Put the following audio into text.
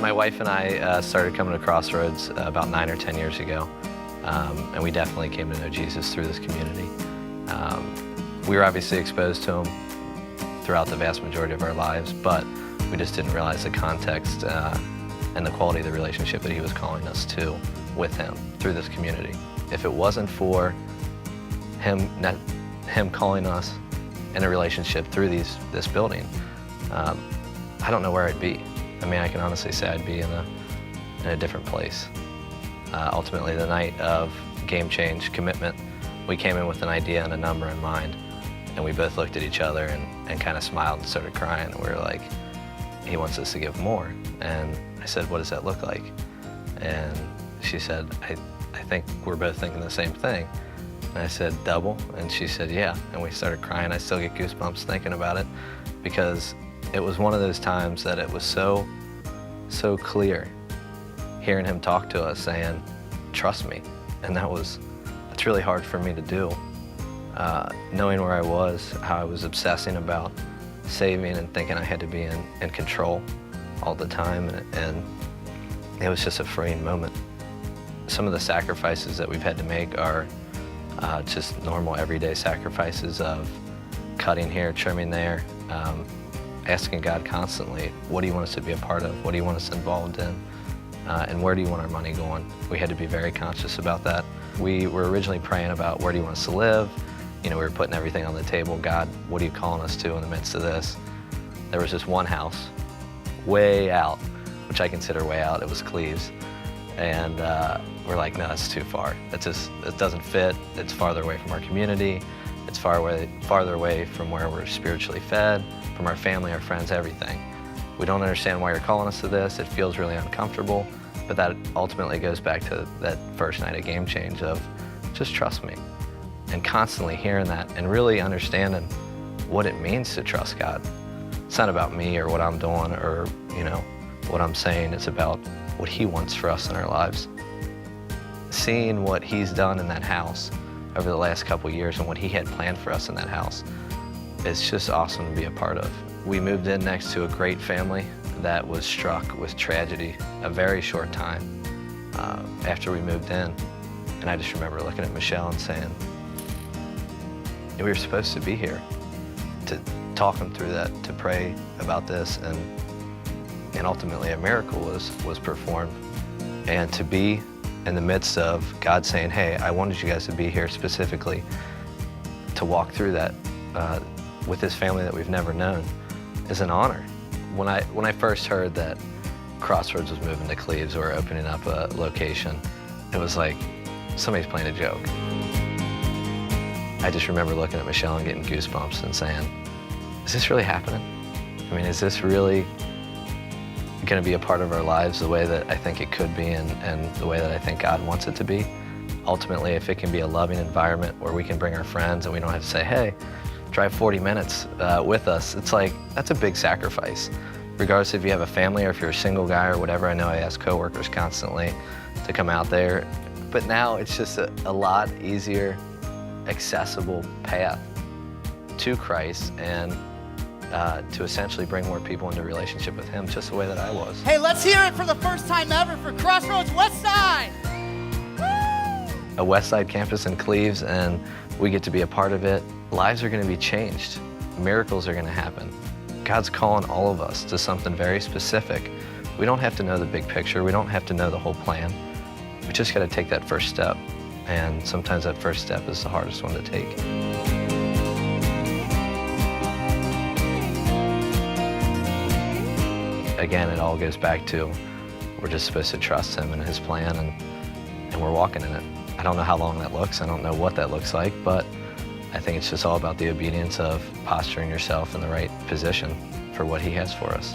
My wife and I started coming to Crossroads about 9 or 10 years ago, and we definitely came to know Jesus through this community. We were obviously exposed to him throughout the vast majority of our lives, but we just didn't realize the context and the quality of the relationship that he was calling us to with him through this community. If it wasn't for him calling us in a relationship through this building, I don't know where I'd be. I mean, I can honestly say I'd be in a different place. Ultimately, the night of game change commitment, we came in with an idea and a number in mind, and we both looked at each other and kind of smiled and started crying. We were like, he wants us to give more. And I said, what does that look like? And she said, I think we're both thinking the same thing. And I said, double? And she said, yeah. And we started crying. I still get goosebumps thinking about it, because it was one of those times that it was so clear hearing him talk to us saying, trust me. And that's really hard for me to do. Knowing where I was, how I was obsessing about saving and thinking I had to be in control all the time, and it was just a freeing moment. Some of the sacrifices that we've had to make are just normal everyday sacrifices of cutting here, trimming there, asking God constantly, what do you want us to be a part of? What do you want us involved in? And where do you want our money going? We had to be very conscious about that. We were originally praying about, where do you want us to live? You know, we were putting everything on the table. God, what are you calling us to in the midst of this? There was this one house way out, which I consider way out. It was Cleves. And we're like, no, that's too far. It doesn't fit. It's farther away from our community. It's farther away from where we're spiritually fed, from our family, our friends, everything. We don't understand why you're calling us to this. It feels really uncomfortable, but that ultimately goes back to that first night of game change of just trust me. And constantly hearing that and really understanding what it means to trust God. It's not about me or what I'm doing or, you know, what I'm saying. It's about what he wants for us in our lives. Seeing what he's done in that house over the last couple years and what he had planned for us in that house, it's just awesome to be a part of. We moved in next to a great family that was struck with tragedy a very short time after we moved in. And I just remember looking at Michelle and saying, we were supposed to be here to talk them through that, to pray about this, and ultimately a miracle was performed. And to be in the midst of God saying, hey, I wanted you guys to be here specifically to walk through that with this family that we've never known is an honor. When I first heard that Crossroads was moving to Cleves or opening up a location, it was like somebody's playing a joke. I just remember looking at Michelle and getting goosebumps and saying, is this really happening? I mean, is this really going to be a part of our lives the way that I think it could be and the way that I think God wants it to be? Ultimately, if it can be a loving environment where we can bring our friends and we don't have to say, hey, drive 40 minutes with us, it's like, that's a big sacrifice. Regardless if you have a family or if you're a single guy or whatever. I know I ask coworkers constantly to come out there, but now it's just a lot easier, accessible path to Christ and to essentially bring more people into relationship with him, just the way that I was. Hey, let's hear it for the first time ever for Crossroads Westside. A Westside campus in Cleves, and we get to be a part of it. Lives are going to be changed. Miracles are going to happen. God's calling all of us to something very specific. We don't have to know the big picture. We don't have to know the whole plan. We just got to take that first step. And sometimes that first step is the hardest one to take. Again, it all goes back to we're just supposed to trust him and his plan, and we're walking in it. I don't know how long that looks. I don't know what that looks like, but I think it's just all about the obedience of posturing yourself in the right position for what he has for us.